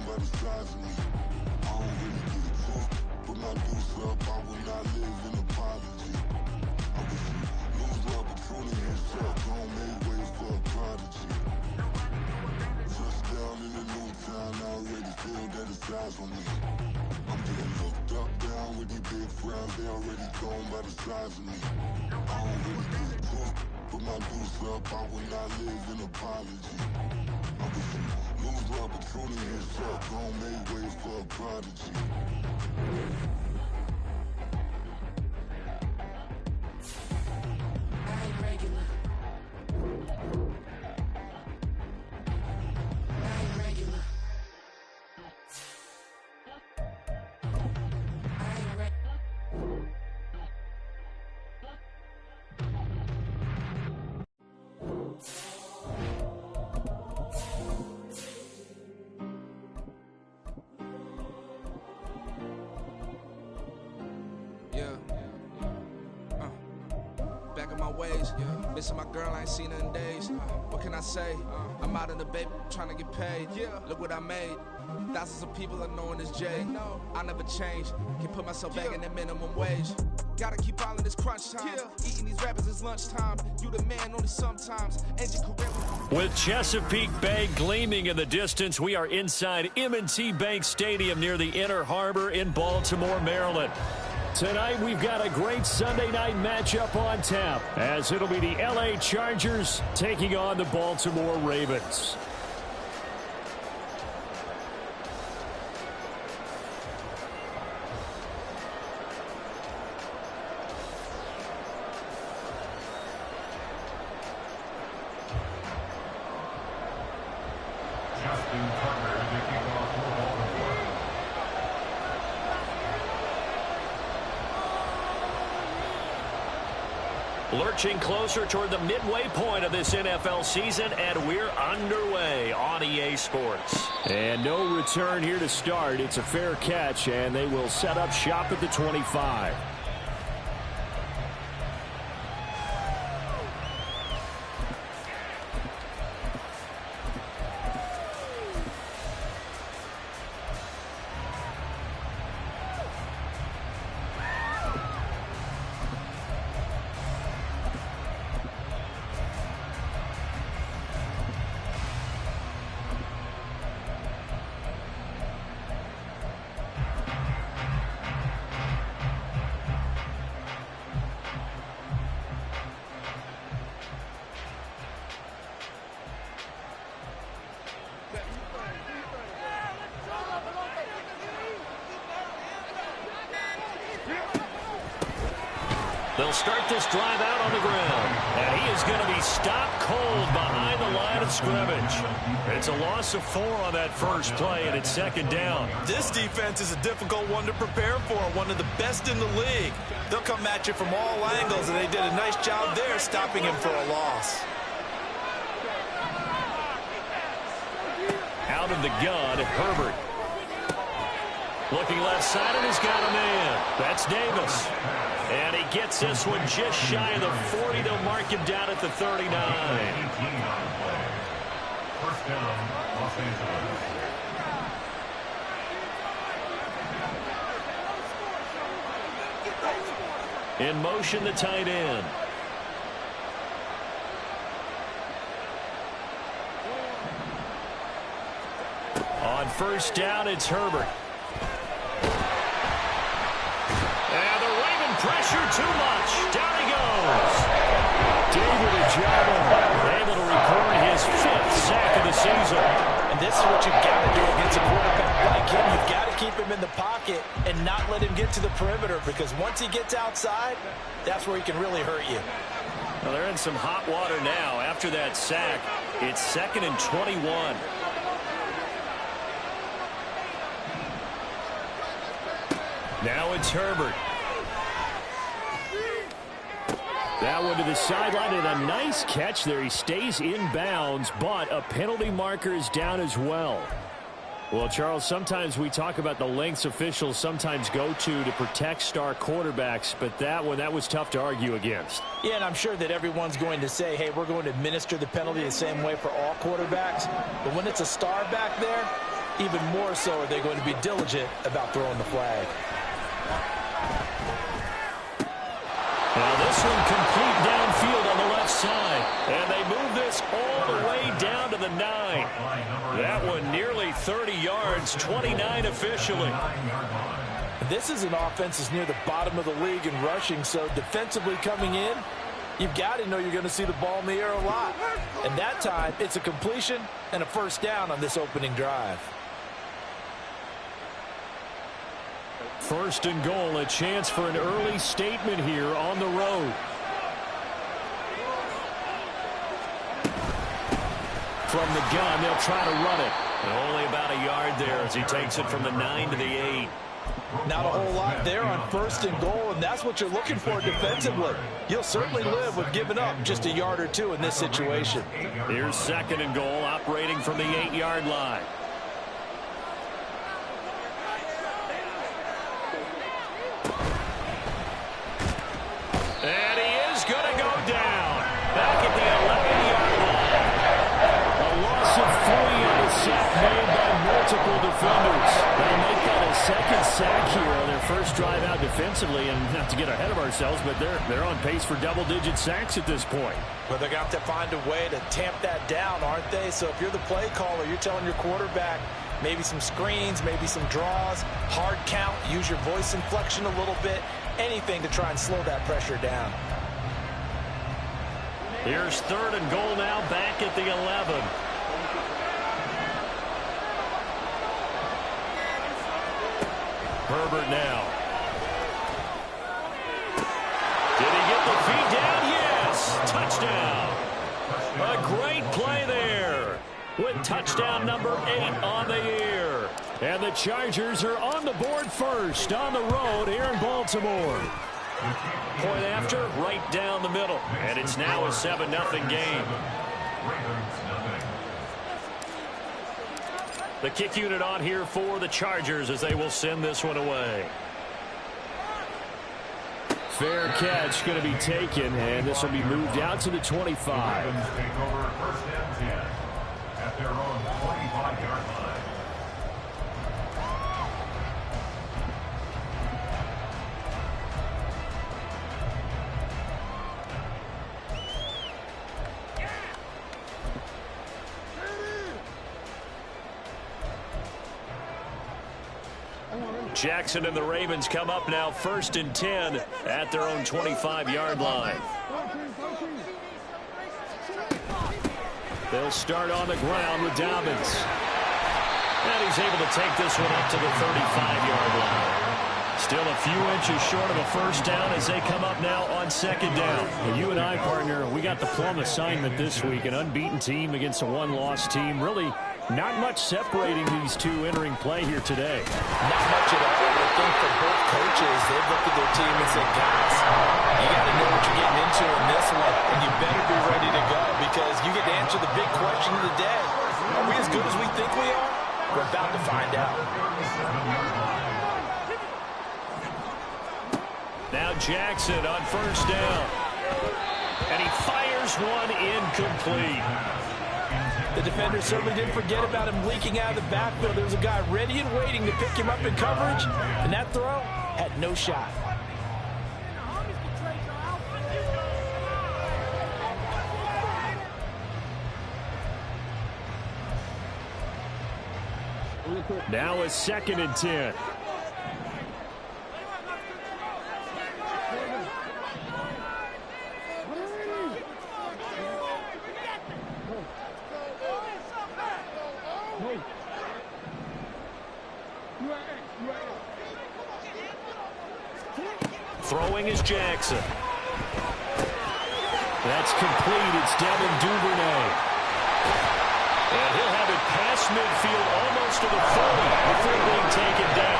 by the size of me. I don't really get it took. Put my deuce up, I will not live in apology. I wish you lose the opportunity himself. Don't make way for a prodigy. Touchdown in the new town, I already feel that it's eyes on me. I'm getting looked up, down with these big frowns, they already gone by the size of me. I don't really get it took. Put my deuce up, I will not live in apology. I wish you lose the opportunity himself. Don't make way for a prodigy. Missing my girl, I ain't seen her in days. What can I say? I'm out in the baby, trying to get paid. Look what I made. Thousands of people are knowing this Jay. I never change. Can put myself back in that minimum wage. Gotta keep following this crunch time. Eating these rappers is lunchtime. You the man only sometimes. End your career. With Chesapeake Bay gleaming in the distance, we are inside M&T Bank Stadium near the Inner Harbor in Baltimore, Maryland. Tonight, we've got a great Sunday night matchup on tap, as it'll be the LA Chargers taking on the Baltimore Ravens. Lurching closer toward the midway point of this NFL season, and we're underway on EA Sports. And no return here to start. It's a fair catch, and they will set up shop at the 25. They'll start this drive out on the ground, and he is going to be stopped cold behind the line of scrimmage. It's a loss of 4 on that first play, and it's second down. This defense is a difficult one to prepare for, one of the best in the league. They'll come at you from all angles, and they did a nice job there stopping him for a loss. Out of the gun, Herbert. Looking left side, and he's got a man. That's Davis. And he gets this one just shy of the 40. They'll mark him down at the 39. First down, Los Angeles. In motion, the tight end. On first down, it's Herbert. And the Raven pressure too much. Down he goes. David Ojabo able to record his 5th sack of the season. And this is what you've got to do against a quarterback like him. You've got to keep him in the pocket and not let him get to the perimeter, because once he gets outside, that's where he can really hurt you. Well, they're in some hot water now. After that sack, it's 2nd and 21. Now it's Herbert. That one to the sideline, and a nice catch there. He stays in bounds, but a penalty marker is down as well. Well, Charles, sometimes we talk about the lengths officials sometimes go to protect star quarterbacks, but that one, that was tough to argue against. Yeah, and I'm sure that everyone's going to say, hey, we're going to administer the penalty the same way for all quarterbacks. But when it's a star back there, even more so are they going to be diligent about throwing the flag. Now this one complete downfield on the left side. And they move this all the way down to the 9. That one nearly 30 yards, 29 officially. This is an offense that's near the bottom of the league in rushing, so defensively coming in, you've got to know you're going to see the ball in the air a lot. And that time, it's a completion and a first down on this opening drive. First and goal, a chance for an early statement here on the road. From the gun, they'll try to run it. And only about a yard there as he takes it from the 9 to the 8. Not a whole lot there on first and goal, and that's what you're looking for defensively. You'll certainly live with giving up just a yard or two in this situation. Here's second and goal, operating from the 8-yard line. And he is going to go down. Back at the 11-yard line. A loss of 3 on a sack made by multiple defenders. They'll make that a second sack here on their first drive out defensively. And not to get ahead of ourselves, but they're on pace for double-digit sacks at this point. But they're going to have to find a way to tamp that down, aren't they? So if you're the play caller, you're telling your quarterback maybe some screens, maybe some draws, hard count, use your voice inflection a little bit, anything to try and slow that pressure down. Here's third and goal now, back at the 11. Herbert now. Did he get the feet down? Yes! Touchdown! A great play there with touchdown number 8 on the year. And the Chargers are on the board first on the road here in Baltimore. Point after, right down the middle. And it's now a 7-0 game. The kick unit on here for the Chargers as they will send this one away. Fair catch going to be taken, and this will be moved out to the 25. Ravens take over first and 10 at their own 25-yard line. Jackson and the Ravens come up now first and 10 at their own 25-yard line. They'll start on the ground with Dobbins. And he's able to take this one up to the 35-yard line. Still a few inches short of a first down as they come up now on second down. Well, you and I, partner, we got the plum assignment this week. An unbeaten team against a one-loss team. Really not much separating these two entering play here today. Not much at all. I think for both coaches, they've looked at their team and said, guys, you got to know what you're getting into in this one, and you better be ready to go because you get to answer the big question of the day. Are we as good as we think we are? We're about to find out. Now Jackson on first down. And he fires one incomplete. The defender certainly didn't forget about him leaking out of the backfield. There was a guy ready and waiting to pick him up in coverage, and that throw had no shot. Now a second and 10. Throwing is Jackson. That's complete. It's Devin Duvernay. And he'll have it past midfield almost to the 40 before being taken down.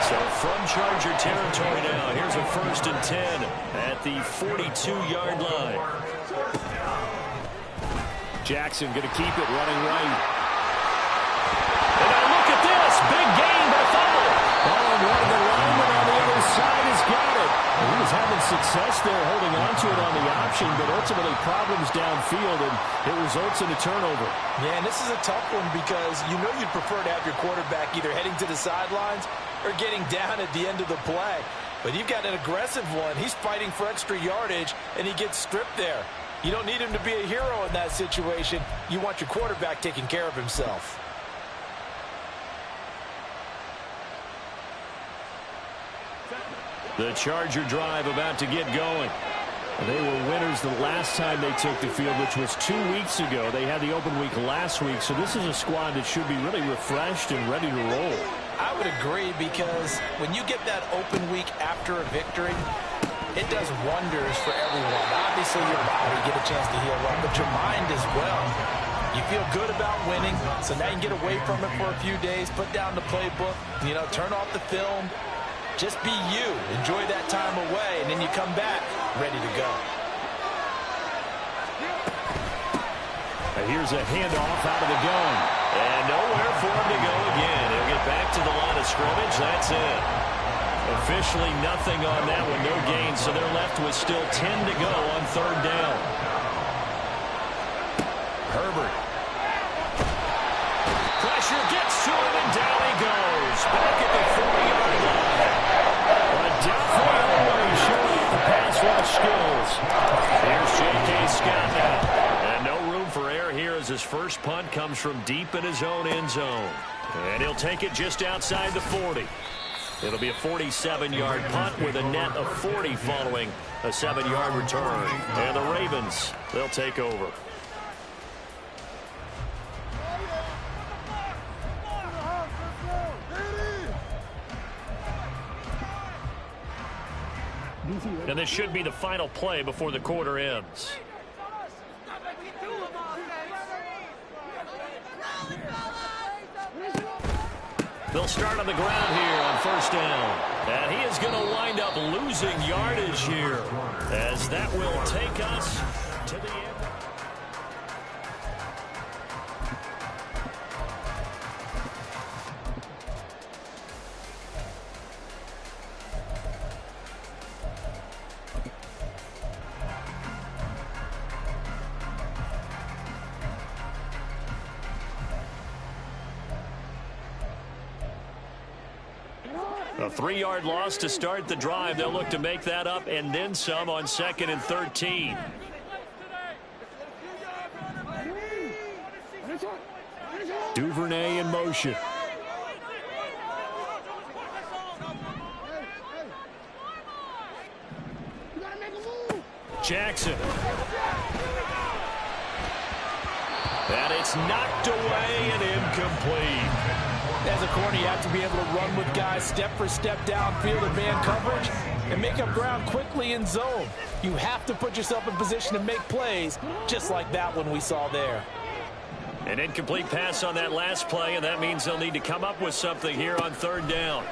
So from Charger territory now, here's a first and 10 at the 42-yard line. Jackson going to keep it running right. And now look at this. Big gain by Fowler. Oh, and one of the linemen on the other side is got it. He was having success there holding on to it on the option, but ultimately problems downfield, and it results in a turnover. Yeah, and this is a tough one because you know you'd prefer to have your quarterback either heading to the sidelines or getting down at the end of the play. But you've got an aggressive one. He's fighting for extra yardage, and he gets stripped there. You don't need him to be a hero in that situation. You want your quarterback taking care of himself. The Charger drive about to get going. They were winners the last time they took the field, which was 2 weeks ago. They had the open week last week, so this is a squad that should be really refreshed and ready to roll. I would agree, because when you get that open week after a victory, it does wonders for everyone. Obviously, your body get a chance to heal up, but your mind as well. You feel good about winning, so now you can get away from it for a few days, put down the playbook, turn off the film. Just be you. Enjoy that time away, and then you come back ready to go. Here's a handoff out of the gun. And nowhere for him to go again. He'll get back to the line of scrimmage. That's it. Officially nothing on that one. No gain, so they're left with still 10 to go on third down. Herbert. Pressure gets to him, and down he goes. Back at the 40-yard line. Doubtfully always showing the pass rush skills. Here's J.K. Scott now. And no room for error here as his first punt comes from deep in his own end zone. And he'll take it just outside the 40. It'll be a 47-yard punt with a net of 40 following a 7-yard return. And the Ravens, they'll take over. And this should be the final play before the quarter ends. They'll start on the ground here on first down. And he is going to wind up losing yardage here, as that will take us to the end. A 3-yard loss to start the drive. They'll look to make that up and then some on 2nd and 13. Duvernay in motion. Jackson. And it's knocked away and incomplete. As a corner, you have to be able to run with guys step for step downfield in man coverage and make up ground quickly in zone. You have to put yourself in position to make plays, just like that one we saw there. An incomplete pass on that last play, and that means they'll need to come up with something here on third down.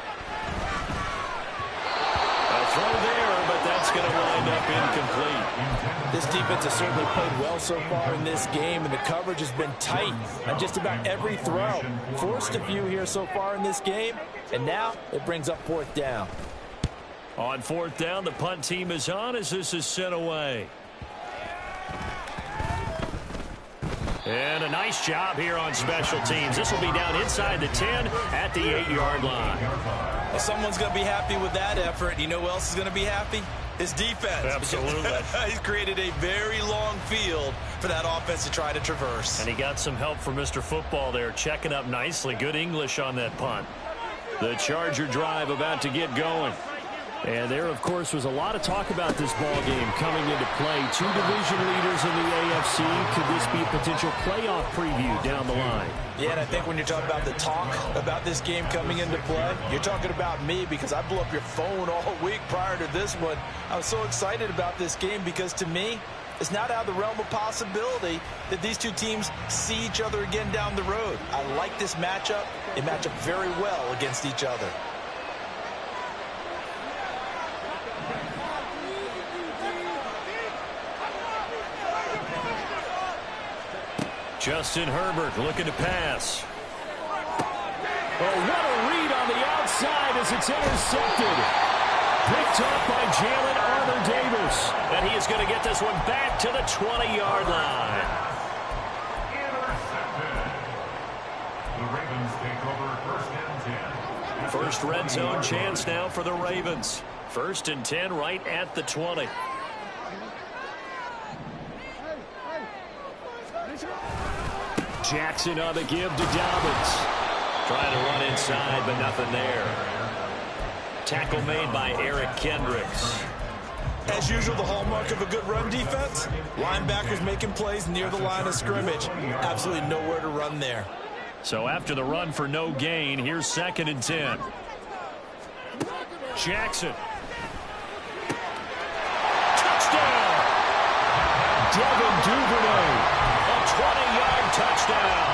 A throw there, but that's going to wind up incomplete. This defense has certainly played well so far in this game, and the coverage has been tight on just about every throw. Forced a few here so far in this game, and now it brings up fourth down. On fourth down, the punt team is on as this is sent away. And a nice job here on special teams. This will be down inside the 10 at the 8-yard line. Well, someone's going to be happy with that effort. You know who else is going to be happy? His defense. Absolutely. He's created a very long field for that offense to try to traverse. And he got some help from Mr. Football there, checking up nicely. Good English on that punt. The Charger drive about to get going. And there, of course, was a lot of talk about this ball game coming into play. 2 division leaders in the AFC. Could this be a potential playoff preview down the line? Yeah, and I think when you're talking about the talk about this game coming into play, you're talking about me, because I blew up your phone all week prior to this one. I was so excited about this game because, to me, it's not out of the realm of possibility that these two teams see each other again down the road. I like this matchup. They match up very well against each other. Justin Herbert looking to pass. Oh, what a read on the outside as it's intercepted. Picked up by Jalen Armour-Davis. And he is going to get this one back to the 20-yard line. Intercepted. The Ravens take over 1st and 10. First red zone chance now for the Ravens. 1st and 10 right at the 20. Jackson on the give to Dobbins. Trying to run inside, but nothing there. Tackle made by Eric Kendricks. As usual, the hallmark of a good run defense, linebackers making plays near the line of scrimmage. Absolutely nowhere to run there. So after the run for no gain, here's 2nd and 10. Jackson. Touchdown! Devin Duvernay. A 20-yard touchdown.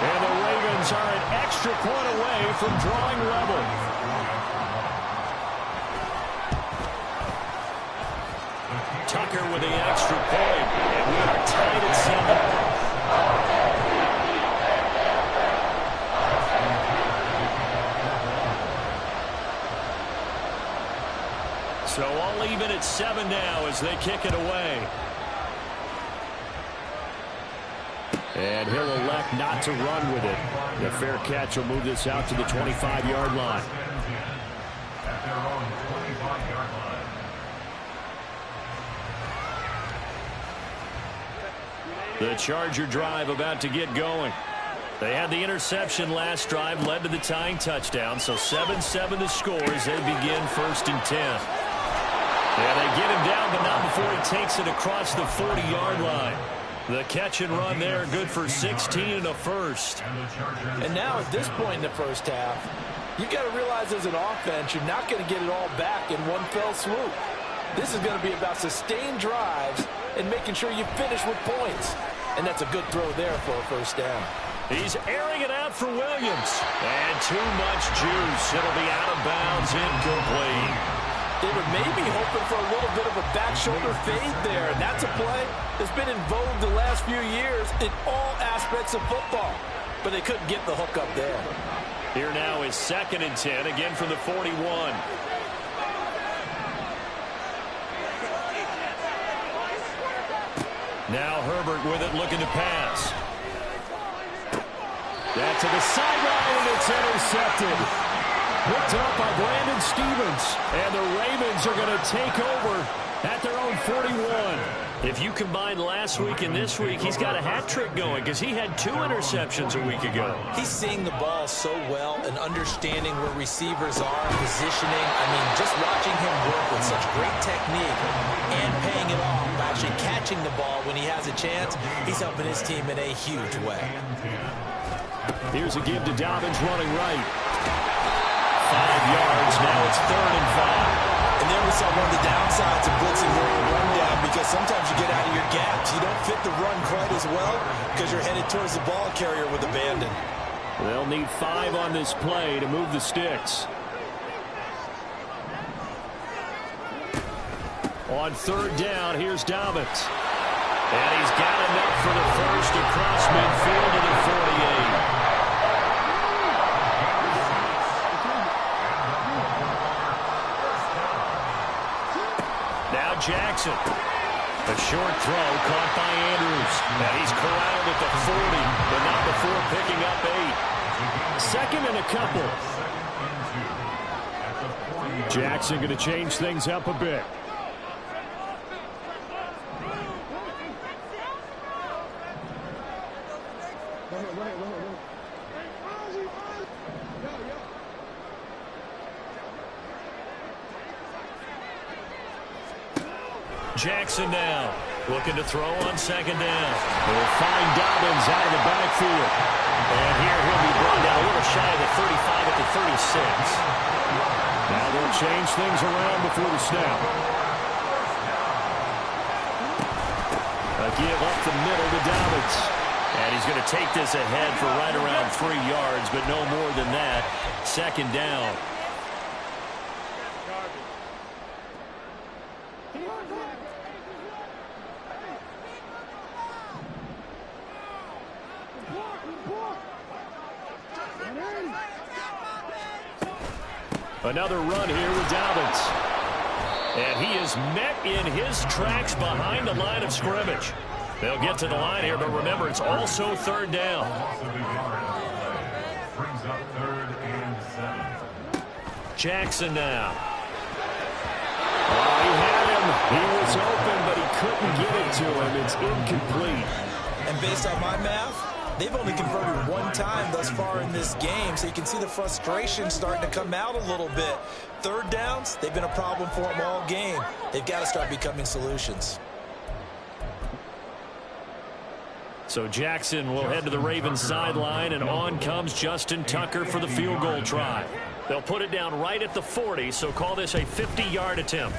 And the Ravens are an extra point away from drawing level. Tucker with the extra point, and we are tied at 7. So all even at 7 now as they kick it away. And he'll elect not to run with it. The fair catch will move this out to the 25-yard line. At their own 25-yard line. The Charger drive about to get going. They had the interception last drive, led to the tying touchdown, so 7-7 the score as they begin 1st and 10. Yeah, they get him down, but not before he takes it across the 40-yard line. The catch and run there, good for 16 and a first. And now at this point in the first half, you've got to realize as an offense, you're not going to get it all back in one fell swoop. This is going to be about sustained drives and making sure you finish with points. And that's a good throw there for a first down. He's airing it out for Williams. And too much juice. It'll be out of bounds, incomplete. They were maybe hoping for a little bit of a back shoulder fade there. And that's a play that's been in vogue the last few years in all aspects of football. But they couldn't get the hook up there. Here now is 2nd and 10, again from the 41. Now Herbert with it, looking to pass. That to the sideline, and it's intercepted. Picked up by Brandon Stephens. And the Ravens are going to take over at their own 41. If you combine last week and this week, he's got a hat trick going because he had 2 interceptions a week ago. He's seeing the ball so well and understanding where receivers are, positioning. I mean, just watching him work with such great technique and paying it off by actually catching the ball when he has a chance, he's helping his team in a huge way. Here's a give to Dobbins running right. 5 yards. Now it's 3rd and 5. And then we saw one of the downsides of blitzing during a rundown because sometimes you get out of your gaps. You don't fit the run quite as well because you're headed towards the ball carrier with abandon. They'll need 5 on this play to move the sticks. On 3rd down, here's Dobbins. And he's got enough for the first across midfield to the 48. Now Jackson. A short throw caught by Andrews. And he's corralled at the 40, but not before picking up 8. 2nd and a couple. Jackson going to change things up a bit. Jackson now looking to throw on 2nd down. They'll find Dobbins out of the backfield. And here he'll be brought down a little shy of the 35 at the 36. Now they'll change things around before the snap. A give up the middle to Dobbins. And he's going to take this ahead for right around 3 yards, but no more than that. 2nd down. Another run here with Dobbins. And he is met in his tracks behind the line of scrimmage. They'll get to the line here, but remember, it's also third down. Brings up 3rd and 7. Jackson now. Oh, he had him. He was open, but he couldn't get it to him. It's incomplete. And based on my math, they've only converted one time thus far in this game, so you can see the frustration starting to come out a little bit. Third downs, they've been a problem for them all game. They've got to start becoming solutions. So Jackson will head to the Ravens sideline, and on comes Justin Tucker for the field goal try. They'll put it down right at the 40, so call this a 50-yard attempt.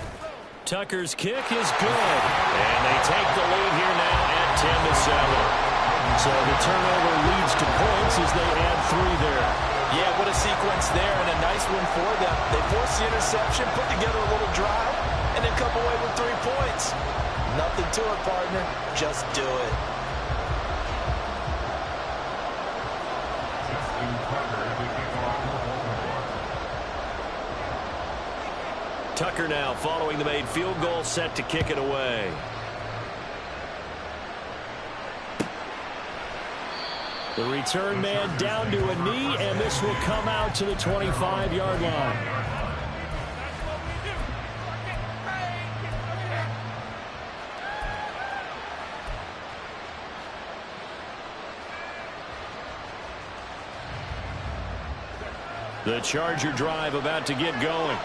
Tucker's kick is good, and they take the lead here now at 10-7. So the turnover leads to points as they add 3 there. Yeah, what a sequence there, and a nice one for them. They force the interception, put together a little drive, and then come away with 3 points. Nothing to it, partner. Just do it. Tucker now following the made field goal, set to kick it away. The return man down to a knee, and this will come out to the 25-yard line. The Charger drive about to get going.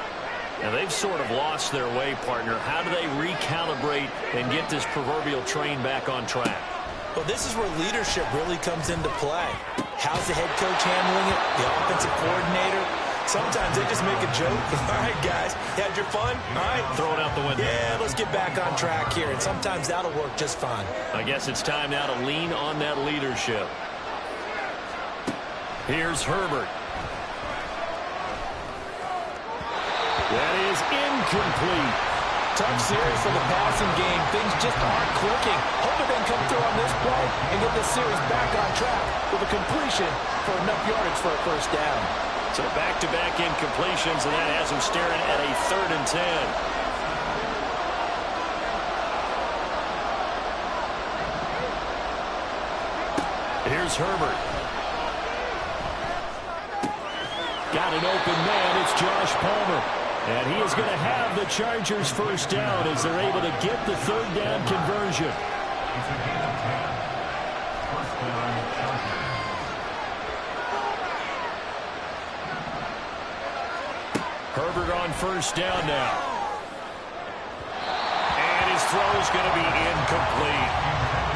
Now, they've sort of lost their way, partner. How do they recalibrate and get this proverbial train back on track? Well, this is where leadership really comes into play. How's the head coach handling it? The offensive coordinator? Sometimes they just make a joke. All right, guys, you had your fun? All right. Throw it out the window. Yeah, let's get back on track here. And sometimes that'll work just fine. I guess it's time now to lean on that leadership. Here's Herbert. That is incomplete. Tough series for the passing game. Things just aren't clicking. Hoping they can come through on this play and get this series back on track with a completion for enough yardage for a first down. So back-to-back incompletions, and that has them staring at a 3rd and 10. Here's Herbert. Got an open man. It's Josh Palmer. And he is going to have the Chargers first down as they're able to get the 3rd down conversion. Herbert on first down now. And his throw is going to be incomplete.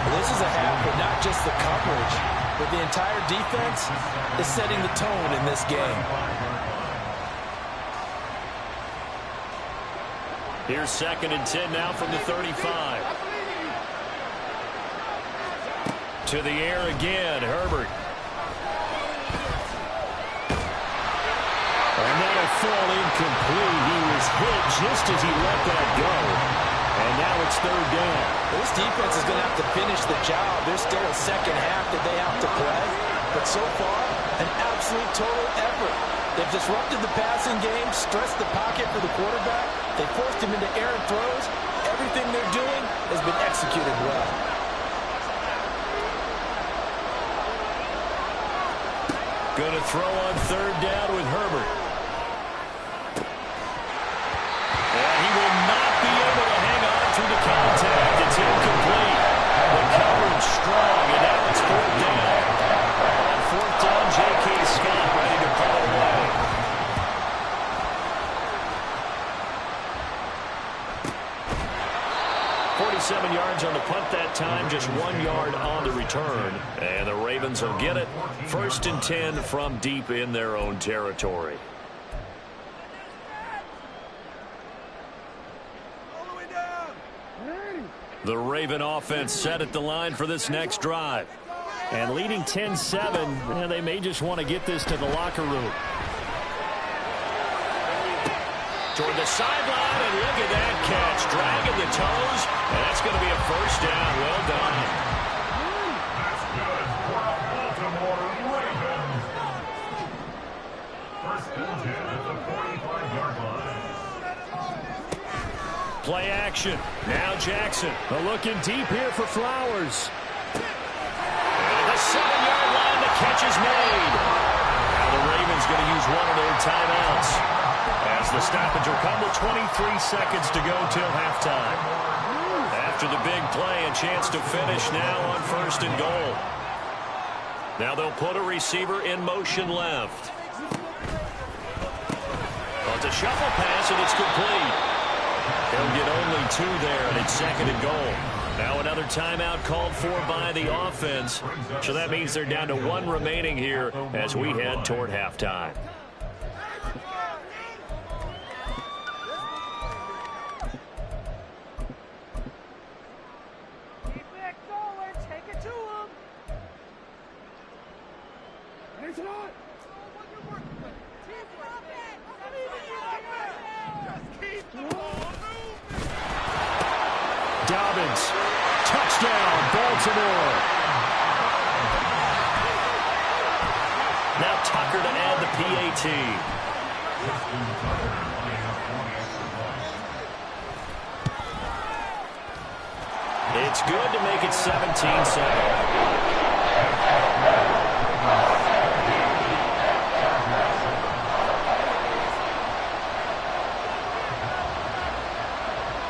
Well, this is a half, but not just the coverage, but the entire defense is setting the tone in this game. Here's 2nd and 10 now from the 35. To the air again, Herbert. And that'll fall incomplete. He was hit just as he let that go. And now it's 3rd down. This defense is going to have to finish the job. There's still a second half that they have to play. But so far, an absolute total effort. They've disrupted the passing game, stressed the pocket for the quarterback. They forced him into errant throws. Everything they're doing has been executed well. Going to throw on 3rd down with Herbert. And he will not be able to hang on through the contact. It's incomplete. The coverage strong, and now it's 4th down. On 4th down, J.K. Scott ready to pull it away. .47 yards on the punt that time, just 1 yard on the return. And the Ravens will get it. 1st and 10 from deep in their own territory. The Raven offense set at the line for this next drive. And leading 10-7, they may just want to get this to the locker room. Toward the sideline, and look at that catch. Dragging the toes, and that's going to be a first down. Well done. That's good for the Baltimore Ravens. 1st and 10 at the 45-yard line. Play action. Now Jackson. Looking deep here for Flowers. At the 7-yard line, the catch is made. Now the Ravens going to use one of their timeouts as the stoppage will come with 23 seconds to go till halftime. After the big play, a chance to finish now on 1st and goal. Now they'll put a receiver in motion left. Well, it's a shuffle pass, and it's complete. They'll get only 2 there, and it's 2nd and goal. Now another timeout called for by the offense. So that means they're down to 1 remaining here as we head toward halftime. Dobbins, touchdown, Baltimore. Now Tucker to add the PAT. It's good to make it 17-7.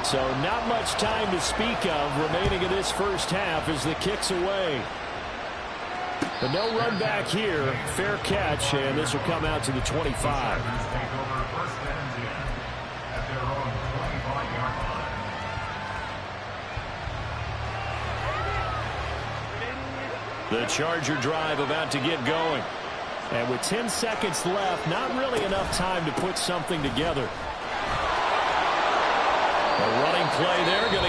So not much time to speak of remaining in this first half as the kick's away. But no run back here. Fair catch, and this will come out to the 25. The Charger drive about to get going. And with 10 seconds left, not really enough time to put something together. A running play there going to